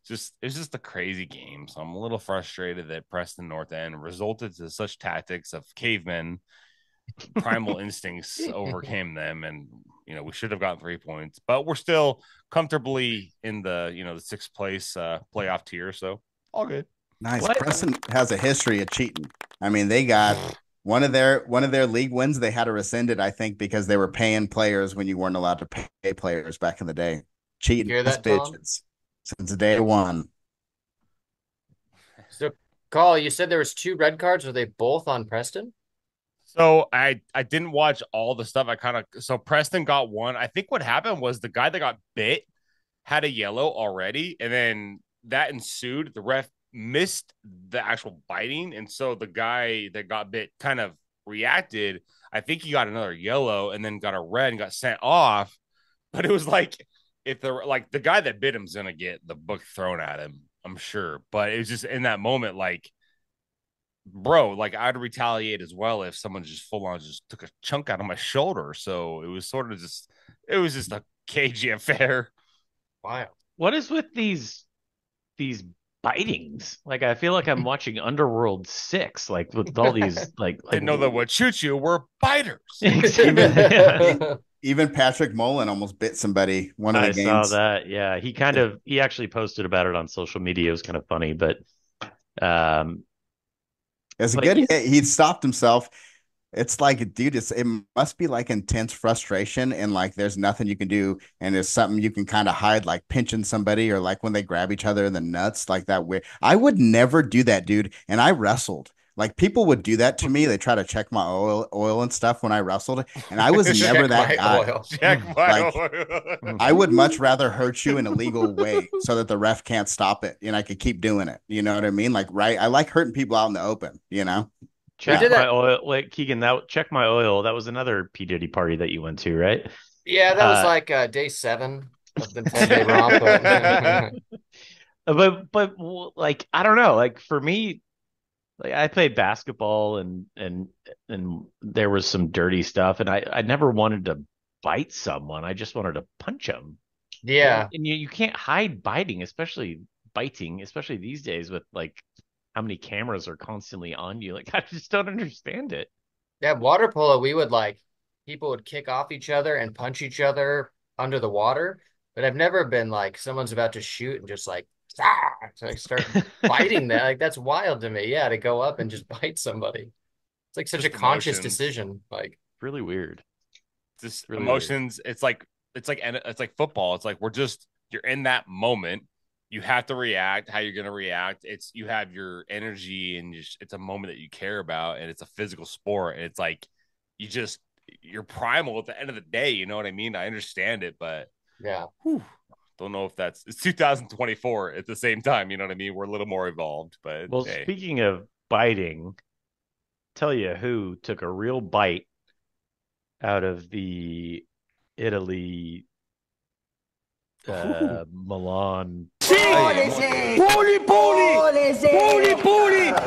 it's just a crazy game. So I'm a little frustrated that Preston North End resulted to such tactics of cavemen. Primal instincts overcame them, and you know we should have gotten 3 points, but we're still comfortably in the, you know, the 6th place playoff tier, so all good. Nice. Preston has a history of cheating. I mean, they got one of their league wins. They had to rescind it, I think, because they were paying players when you weren't allowed to pay players back in the day. Cheating bitches since day one. So, Carl, you said there was 2 red cards. Are they both on Preston? So I didn't watch all the stuff. So Preston got 1. I think what happened was the guy that got bit had a yellow already, and then that ensued. The ref missed the actual biting, and so the guy that got bit kind of reacted. I think he got another yellow and then got a red and got sent off. But it was like if they're like the guy that bit him's gonna get the book thrown at him, I'm sure. But it was just in that moment, like, bro, like I'd retaliate as well if someone just full on just took a chunk out of my shoulder. So it was sort of just, it was just a cagey affair. Wow. What is with these bitings? Like I feel like I'm watching Underworld 6, like with all these Didn't know that what shoot you were biters. Even Patrick Mullen almost bit somebody one of the games. I saw that. Yeah, he actually posted about it on social media. It was kind of funny, but it's a good hit. He stopped himself. It's like, dude, it must be like intense frustration and like there's nothing you can do. And there's something you can kind of hide, like pinching somebody or like when they grab each other in the nuts, like that weird. I would never do that, dude. And I wrestled. Like people would do that to me. They try to check my oil and stuff when I wrestled. And I was never that guy. Check my oil. I would much rather hurt you in a legal way so that the ref can't stop it and I could keep doing it. You know what I mean? Like, right. I like hurting people out in the open, you know? Check my oil. Wait, Keegan, check my oil. That was another P. Diddy party that you went to, right? Yeah, that was like day 7 of the 10-day romp. But like I don't know. Like for me, like I played basketball and there was some dirty stuff, and I never wanted to bite someone. I just wanted to punch them. Yeah, and you can't hide biting, especially these days with like how many cameras are constantly on you. Like I just don't understand it. Yeah, water polo, we would like people would kick off each other and punch each other under the water, but I've never been like someone's about to shoot and just like to like start biting that. Like that's wild to me. Yeah, to go up and just bite somebody. It's like such a conscious decision. Like really weird. Just really emotions. Weird. It's like football. It's like you're in that moment. You have to react how you're going to react. You have your energy and it's a moment that you care about, and it's a physical sport. And it's like, you're primal at the end of the day. You know what I mean? I understand it, but yeah, don't know if it's 2024 at the same time. You know what I mean? We're a little more evolved, but well, speaking of biting, tell you who took a real bite out of the Italy Milan. Puli,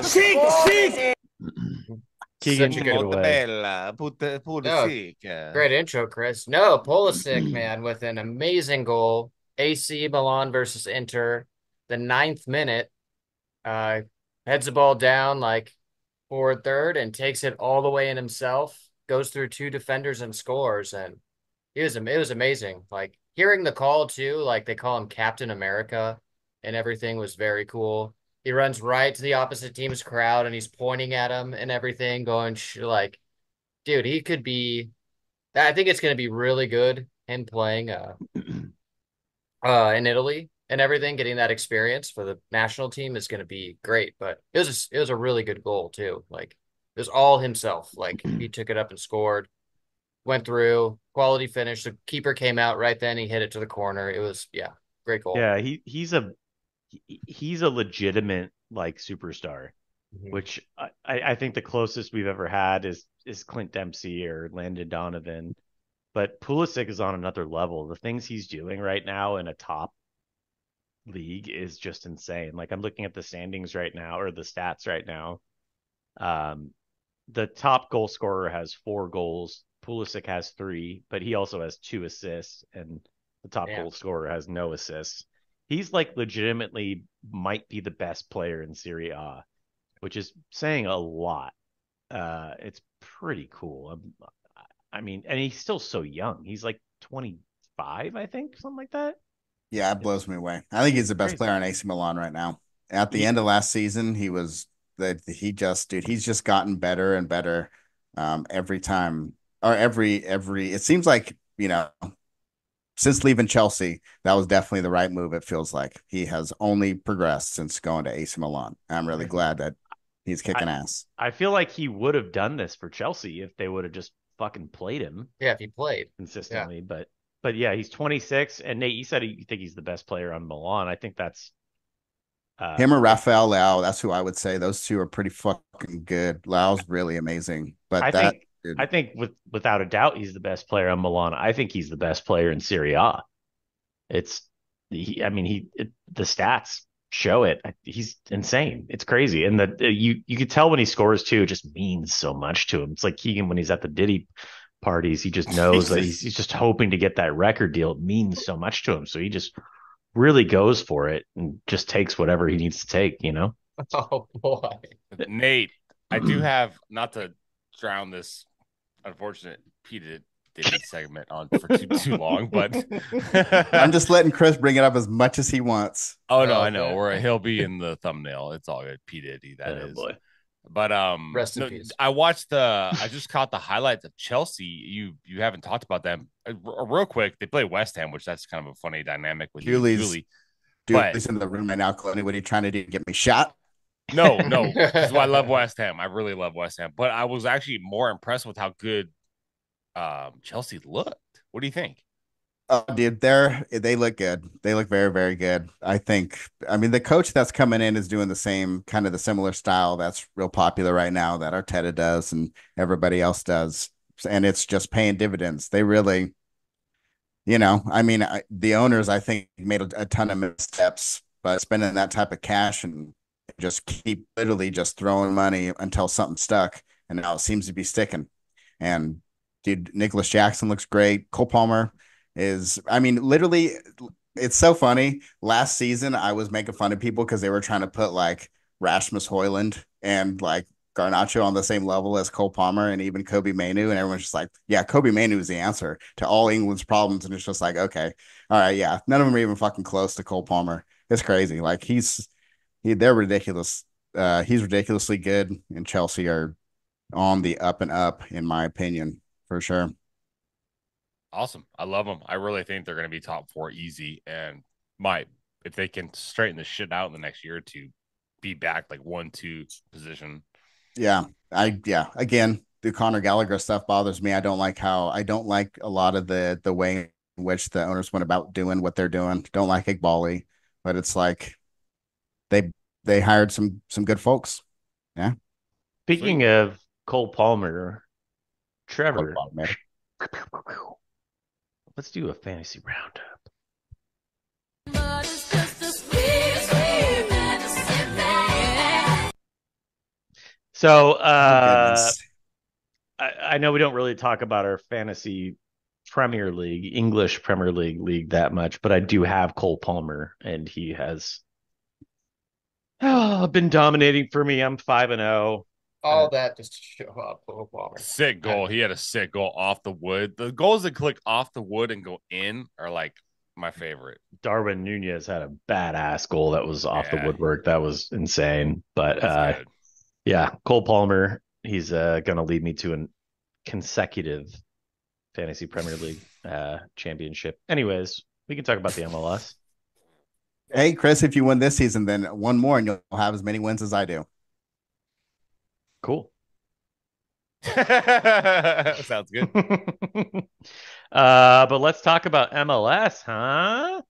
sick. Keegan, great intro, Chris. No, Pulisic, man, with an amazing goal. AC Milan versus Inter, the 9th minute, heads the ball down like forward third and takes it all the way in himself, goes through 2 defenders and scores. And it was amazing. Like hearing the call too, like they call him Captain America and everything was very cool. He runs right to the opposite team's crowd and he's pointing at him and everything, going like, dude, he could be. I think it's going to be really good him playing in Italy and everything. Getting that experience for the national team is going to be great. But it was a really good goal too. Like it was all himself. Like he took it up and scored. Went through, quality finish. The keeper came out right then. He hit it to the corner. It was, great goal. Yeah, he's a legitimate like superstar, which I think the closest we've ever had is Clint Dempsey or Landon Donovan. But Pulisic is on another level. The things he's doing right now in a top league is just insane. Like I'm looking at the standings right now, or the stats right now. The top goal scorer has 4 goals. Pulisic has 3, but he also has 2 assists, and the top goal scorer has no assists. He's like legitimately might be the best player in Serie A, which is saying a lot. It's pretty cool. I mean, and he's still so young. He's like 25, I think, something like that. Yeah, it blows me away. I think he's the best player on AC Milan right now. At the end of last season, he's just gotten better and better every time. Or every it seems like, since leaving Chelsea, that was definitely the right move. It feels like he has only progressed since going to AC Milan. I'm really glad that he's kicking ass. I feel like he would have done this for Chelsea if they would have just fucking played him. Yeah, if he played consistently. Yeah. But yeah, he's 26. And Nate, you said you think he's the best player on Milan. I think that's him or Rafael Leao. That's who I would say. Those two are pretty fucking good. Leao's really amazing. But I think without a doubt, he's the best player on Milan. I think he's the best player in Serie A. The stats show it. He's insane. It's crazy. And you could tell when he scores too, it just means so much to him. It's like Keegan when he's at the Diddy parties, he just knows that he's just hoping to get that record deal. It means so much to him. So he just really goes for it and just takes whatever he needs to take, Oh boy. Nate, I do have, not to drown this unfortunate Diddy segment on for too long, but I'm just letting Chris bring it up as much as he wants. Oh no, I know. Or he'll be in the thumbnail. It's all good. P Diddy, that is. Boy. But rest in peace. I just caught the highlights of Chelsea. You haven't talked about them real quick. They play West Ham, which that's kind of a funny dynamic with Julie's in the room right now. Chloe, what are you trying to do? Get me shot? No. This is why I love West Ham. I really love West Ham. But I was actually more impressed with how good Chelsea looked. What do you think? Oh, dude, they look good. They look very, very good. The coach that's coming in is doing the same kind of the similar style that's real popular right now that Arteta does and everybody else does. And it's just paying dividends. They really, the owners, I think, made a ton of missteps, but spending that type of cash and just keep literally just throwing money until something stuck. And now it seems to be sticking. And dude, Nicholas Jackson looks great. Cole Palmer literally, it's so funny. Last season, I was making fun of people because they were trying to put like Rasmus Højlund and like Garnacho on the same level as Cole Palmer and even Kobe Mainu. And everyone's just like, yeah, Kobe Mainu is the answer to all England's problems. And it's just like, okay, all right, yeah. None of them are even fucking close to Cole Palmer. It's crazy. Like they're ridiculous. He's ridiculously good, and Chelsea are on the up and up, in my opinion, for sure. Awesome. I love them. I really think they're going to be top 4 easy, and if they can straighten this shit out in the next year or two, be back like 1-2 position. Yeah. Again, the Conor Gallagher stuff bothers me. I don't like a lot of the way in which the owners went about doing what they're doing. Don't like Igbali, but it's like they hired some good folks. Yeah. Speaking of Cole Palmer, Trevor. Let's do a fantasy roundup. So I know we don't really talk about our fantasy Premier League, English Premier League that much, but I do have Cole Palmer, and he has been dominating for me. I'm 5-0. All that just to show up, Cole Palmer. Sick goal. He had a sick goal off the wood. The goals that click off the wood and go in are like my favorite. Darwin Nunez had a badass goal that was off the woodwork. That was insane. But Cole Palmer, he's going to lead me to a consecutive fantasy Premier League championship. Anyways, we can talk about the MLS. Hey, Chris, if you win this season, then one more and you'll have as many wins as I do. Cool. Sounds good. But let's talk about MLS, huh?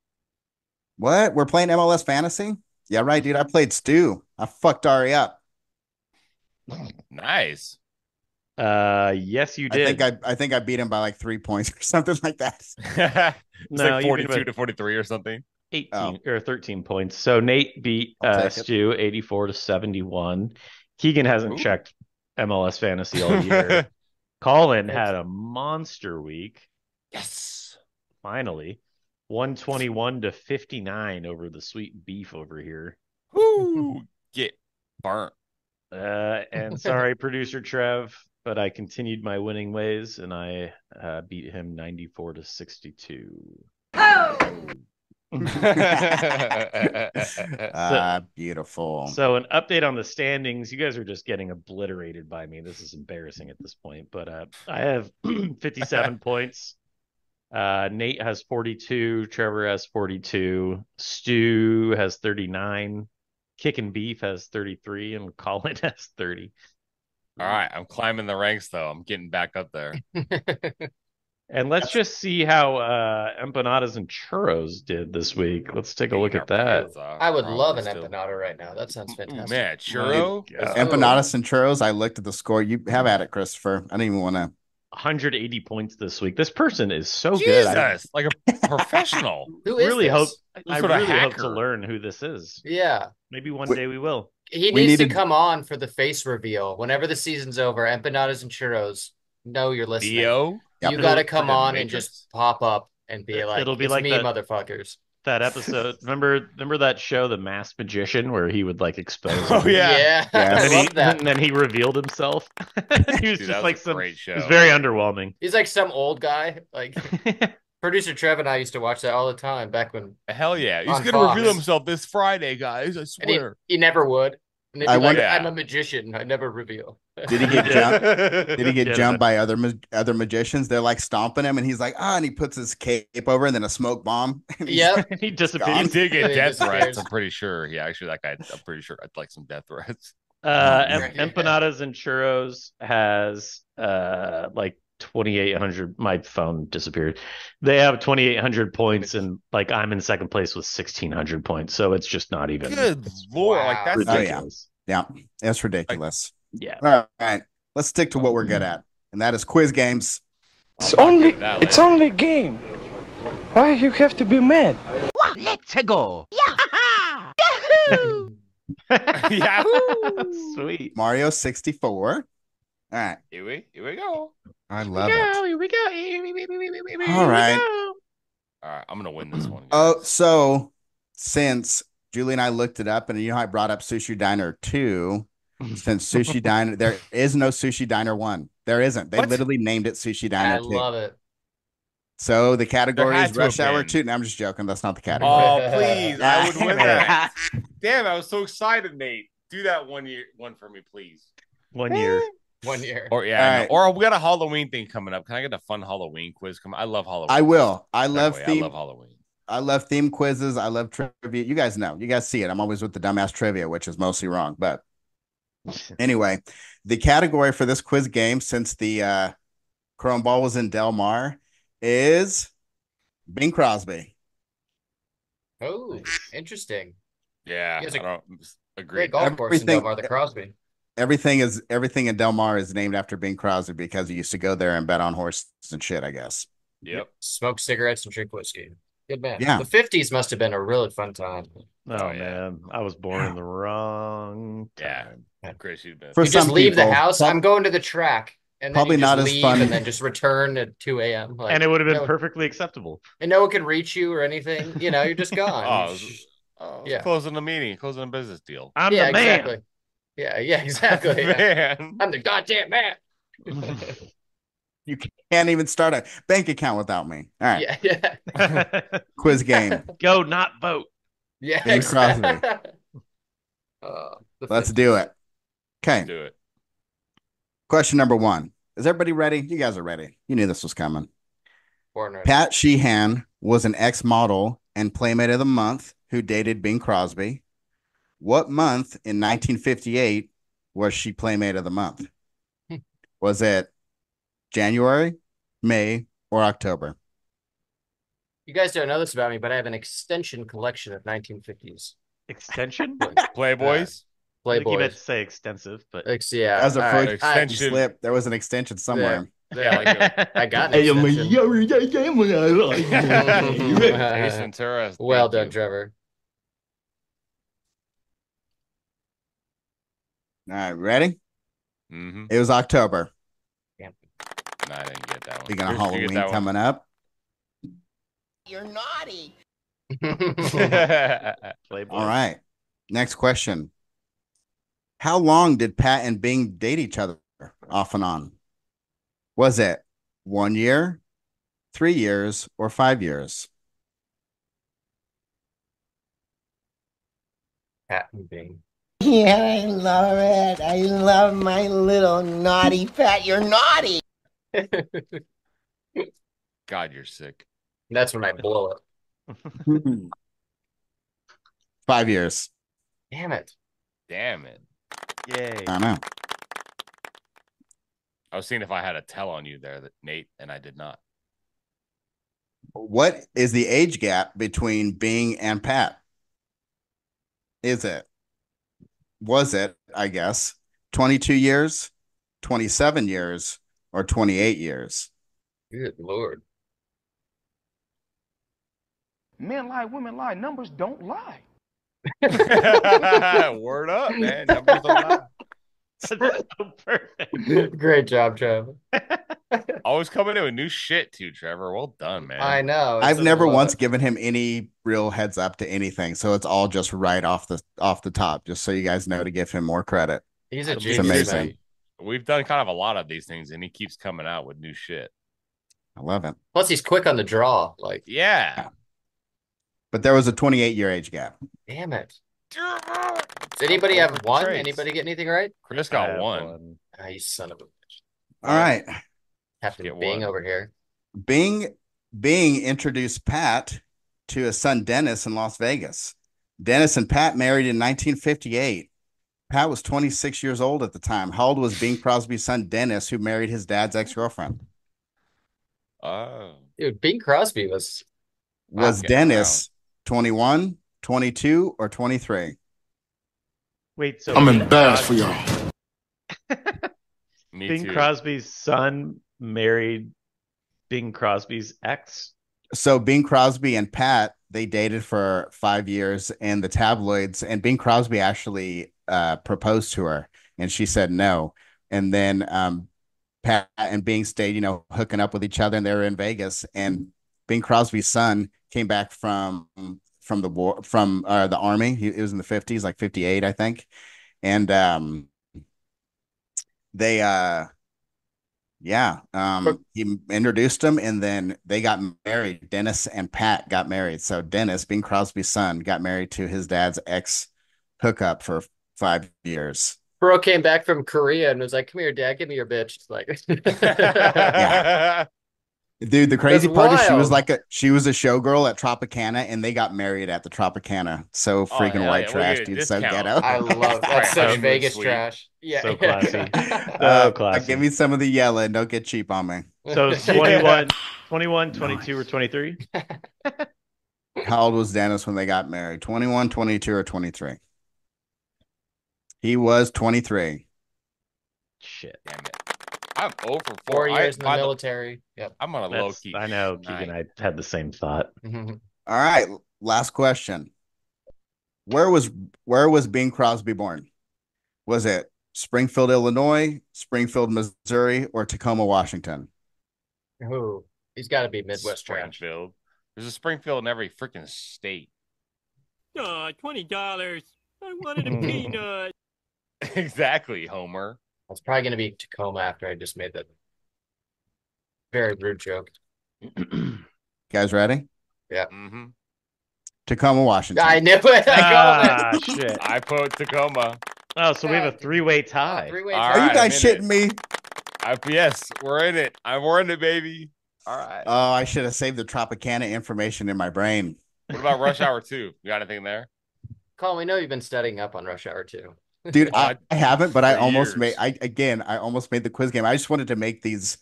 What? We're playing MLS fantasy? Yeah, right, dude. I played Stu. I fucked Ari up. Nice. Yes, you did. I think I beat him by like 3 points or something like that. It's like 42 to 43 or something. 18 or 13 points. So Nate beat Stu 84 to 71. Keegan hasn't checked MLS fantasy all year. Colin had a monster week. Yes. Finally. 121 to 59 over the sweet beef over here. Woo! Get burnt. And sorry, producer Trev, but I continued my winning ways and I beat him 94 to 62. Oh! Beautiful. So an update on the standings. You guys are just getting obliterated by me. This is embarrassing at this point, but I have 57 points. Nate has 42. Trevor has 42. Stu has 39. Kickin' Beef has 33, and Colin has 30. All right, I'm climbing the ranks though. I'm getting back up there. And let's just see how empanadas and churros did this week. Let's take a look at that. I would love an empanada right now. That sounds fantastic. Man, churro? Empanadas and churros. I looked at the score. You have at it, Christopher. I don't even want to. 180 points this week. This person is so good. Jesus, like a professional. Who is really this? hope I Some sort of really hope to hacker. learn who this is. Yeah. Maybe one We- day we will. He We needs to needed- come on for the face reveal. Whenever the season's over, empanadas and churros, know you're listening. Theo. Yep. You got to It'll- come the on and Matrix. just pop up and be like, It'll be it's like me, that- motherfuckers. That episode, remember that show, The Masked Magician, where he would like expose Oh him? yeah. Yeah, Yes. I And, love that. and then he revealed himself. He was Dude, just that like was a some. great It show. was very underwhelming. He's like some old guy. Like producer Trevor and I used to watch that all the time back when, Hell yeah. He's On gonna Fox. reveal himself this Friday, guys. I and he, swear. he never would. And they'd be I like, wonder- I'm a magician. I never reveal. Did he get jumped? Did he get Yeah. jumped by other magicians? They're like stomping him, and he's like, and he puts his cape over, and then a smoke bomb. and he's- Yep. He He disappeared. did get He death threats. disappears. I'm pretty sure. Yeah, actually, that guy. I'm pretty sure I'd like some death threats. man. Empanadas and Churros has like 2,800. My phone disappeared. They have 2,800 points, and like I'm in second place with 1,600 points. So it's just not even. Good lord, Wow. like that's Oh, yeah. ridiculous. Yeah, it's ridiculous. Yeah. All right, let's stick to what we're good at, and that is quiz games. It's only that it's later. only a game. Why you have to be mad? Let's go. Yahoo! Sweet. Mario 64. All right, Here we go. I love it. Here we go. All right. All right, I'm gonna win this one. Oh, guys. so since Julie and I looked it up, and you know I brought up Sushi Diner 2. Since Sushi Diner, there is no Sushi Diner 1. There isn't. They What? literally named it Sushi Diner I 2. love it. So the category had is to have Rush Hour been. 2. No, I'm just joking. That's not the category. Oh please, I would win that. Damn, I was so excited, Nate. Do that one for me, please. 1 year. 1 year. Or yeah, All I know. right. Or we got a Halloween thing coming up. Can I get a fun Halloween quiz? I love Halloween. I will. I love Anyway, theme. I love Halloween. I love theme quizzes. I love trivia. You guys know. You guys see it. I'm always with the dumbass trivia, which is mostly wrong. But anyway, the category for this quiz game, since the Chrome Ball was in Del Mar, is Bing Crosby. Oh, interesting. Yeah, He has I a don't agree. Great golf course in Everything- Del Mar, the Crosby. Everything in Del Mar is named after Bing Crosby because he used to go there and bet on horses and shit, I guess. Yep. Smoke cigarettes and drink whiskey. Good man. Yeah. The 50s must have been a really fun time. Oh, yeah. man. I was born in the wrong Yeah. time. Chris, you've been. For You just some leave the people, house. prob- I'm going to the track. And then Probably you just not as leave fun. and then just return at 2 a.m. Like, And it would have been no, perfectly acceptable. and no one can reach you or anything. You know, you're just gone. Yeah. Yeah. Closing a meeting, closing a business deal. I'm yeah, the man. exactly. Yeah, exactly. Yeah. Man. I'm the goddamn man. You can't even start a bank account without me. All right, Yeah. quiz game. Go, not vote. Yeah. Bing Exactly. Crosby. The Let's 50s. do it. Okay, Do it. question number 1. Is everybody ready? You guys are ready. You knew this was coming. Born ready. Pat Sheehan was an ex-model and Playmate of the Month who dated Bing Crosby. What month in 1958 was she Playmate of the Month? Was it January, May, or October? You guys don't know this about me, but I have an extension collection of 1950s Extension? Playboys. I think you meant Playboys. to say extensive, but Yeah. As a all first right. extension. slip, there was an extension somewhere. Yeah, like I got an extension. Ace Ventura. Well Thank done, you. Trevor. All right, ready? Mhm. It was October. No, I didn't get that one. We got a Chris, did you Halloween get that one? coming up. You're naughty. Playboy. All right. Next question. How long did Pat and Bing date each other off and on? Was it 1 year, 3 years, or 5 years? Pat and Bing. Yeah, I love it. I love my little naughty Pat. You're naughty. God, you're sick. That's when I blow it. 5 years. Damn it. Damn it. Yay. I know. I was seeing if I had a tell on you there, Nate, and I did not. What is the age gap between Bing and Pat? Was it, I guess, 22 years, 27 years, or 28 years? Good Lord. Men lie, women lie. Numbers don't lie. Word up, man. Numbers don't lie. That's so perfect. Great job, Trevor. Always coming in with new shit too, Trevor. Well done, man. I know. I've never once given him any real heads up to anything, so it's all just right off the top, just so you guys know to give him more credit. He's a It's genius. amazing. Man. We've done kind of a lot of these things, and he keeps coming out with new shit. I love it. Plus, he's quick on the draw. Like, yeah. But there was a 28-year age gap. Damn it. Does anybody have one? Trades. Anybody get anything right? Chris got one. Oh, you son of a bitch. All right. Captain Bing over here. Bing introduced Pat to his son Dennis in Las Vegas. Dennis and Pat married in 1958. Pat was 26 years old at the time. How old was Bing Crosby's son Dennis, who married his dad's ex-girlfriend? Oh. Dude, Bing Crosby was Dennis 21, 22, or 23? Wait, so I'm embarrassed for y'all. Bing Crosby's son married Bing Crosby's ex? So Bing Crosby and Pat, they dated for 5 years in the tabloids, and Bing Crosby actually proposed to her, and she said no. And then Pat and Bing stayed, hooking up with each other, and they were in Vegas. And Bing Crosby's son came back from the war, from the army. He was in the 50s, like 58, I think. And he introduced him, and then they got married. Dennis and Pat got married. So Dennis, Bing Crosby's son, got married to his dad's ex hookup for 5 years. Bro came back from Korea and was like, "Come here, Dad, give me your bitch." It's like, yeah. Dude, the crazy part is she was a showgirl at Tropicana, and they got married at the Tropicana. So freaking white trash, dude. So ghetto. I love that's such Vegas trash. Yeah, so classy. So classy. Give me some of the yellow and don't get cheap on me. So it's 21, 22, or 23? How old was Dennis when they got married? 21, 22, or 23? He was 23. Shit. Damn it. I'm over 4 years in the military. Yep. I'm on a low key. I know, Keegan. I had the same thought. All right. Last question. Where was Bing Crosby born? Was it Springfield, Illinois, Springfield, Missouri, or Tacoma, Washington? Oh, he's got to be Midwest Springfield. Trash. There's a Springfield in every freaking state. $20. I wanted a peanut. Exactly, Homer. It's probably going to be Tacoma after I just made that very rude joke. Guys ready? Yeah. Mm-hmm. Tacoma, Washington. I knew it. Shit. I put Tacoma. Oh, so we have a three-way tie. Are you guys shitting me? Yes, we're in it. We're in it, baby. All right. Oh, I should have saved the Tropicana information in my brain. What about Rush Hour 2? You got anything there? Colin, we know you've been studying up on Rush Hour 2. Dude, I haven't, but I almost made the quiz game. I just wanted to make these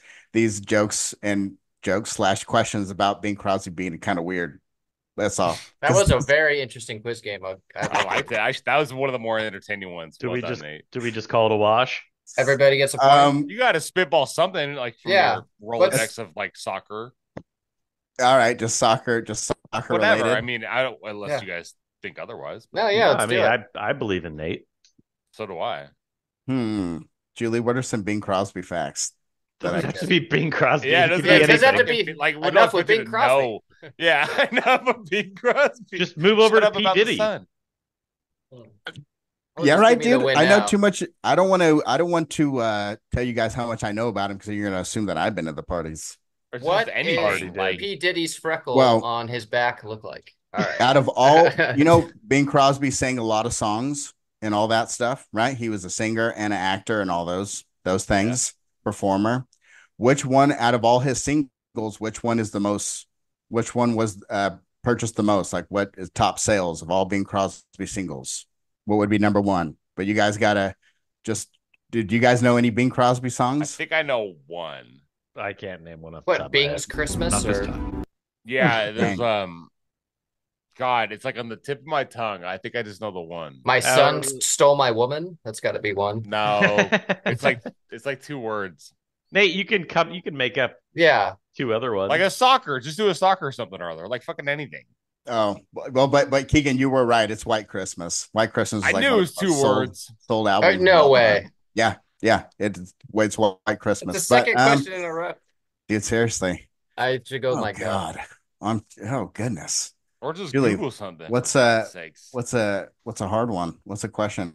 jokes / questions about Bing Crosby being kind of weird. That's all. That was a very interesting quiz game. I liked it. That was one of the more entertaining ones. Did we just call it a wash? Everybody gets a point. You got to spitball something like from your Rolodex of like soccer. All right, just soccer Whatever. related. I mean, I don't unless you guys think otherwise. No, yeah. I believe in Nate. So do I. Julie, what are some Bing Crosby facts? Doesn't have to be Bing Crosby. Yeah, it doesn't have to be like enough with Bing Crosby. No. Yeah, enough with Bing Crosby. Just move over to P. Diddy. Yeah, right, dude. I know too much. I don't want to tell you guys how much I know about him because you're gonna assume that I've been to the parties. What does P. Diddy's freckle on his back look like? All right. Out of all, Bing Crosby sang a lot of songs and all that stuff, right? He was a singer and an actor and all those things, performer. Which one out of all his singles, which one was purchased the most? Like what is top sales of all Bing Crosby singles? What would be number one? But you guys gotta did you guys know any Bing Crosby songs? I think I know one. I can't name one off the top of my head. Bing's Christmas or yeah, there's God, it's like on the tip of my tongue. I think I just know the one. My son stole my woman. That's got to be one. No, it's like 2 words. Nate, you can come. You can make up Yeah. 2 other ones. Like a soccer. Just do a soccer or something or other. Like fucking anything. Oh, well, but Keegan, you were right. It's White Christmas. White Christmas. I knew it was 2 words. Sold album. No way. Yeah. It's White Christmas. It's the second question in a row. Dude, seriously. I should go with my God. Oh goodness. Or just Julie, Google something. What's a hard one? What's a question?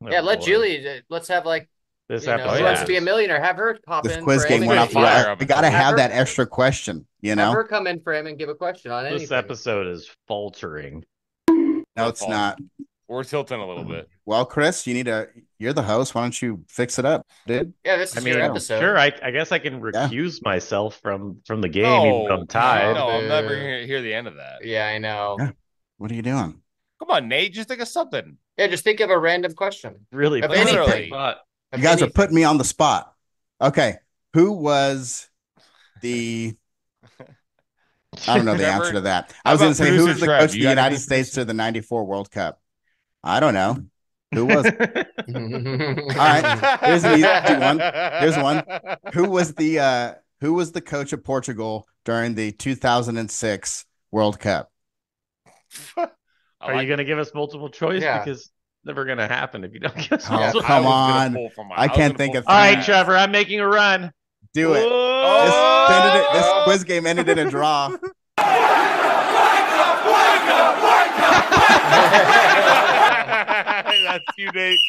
Yeah, let Julie. Let's have like this who wants to be a millionaire? Have her pop this in. quiz for game him went off. fire. We got to have that extra question. You know, have her come in for him and give a question on anything. This episode is faltering. No, it's not. We're tilting a little bit. Well, Chris, you're the host. Why don't you fix it up, dude? Yeah, this is your episode. Sure, I guess I can recuse myself from the game even though I'm tied. No, I'm never gonna hear the end of that. Yeah, I know. Yeah. What are you doing? Come on, Nate. Just think of something. Yeah, just think of a random question. Really, of anything. You guys are putting me on the spot. Okay, who was the? I don't know the answer to that. I was going to say, who was the coach of the United States to the '94 World Cup? I don't know. Who was? All right, here's an easy one. Here's one. Who was the coach of Portugal during the 2006 World Cup? Are you going to give us multiple choice? Yeah. Because it's never going to happen if you don't get us Oh, multiple. come on. I can't think of. All right, Trevor, I'm making a run. Do it. This quiz game ended in a draw. That's you, Nate.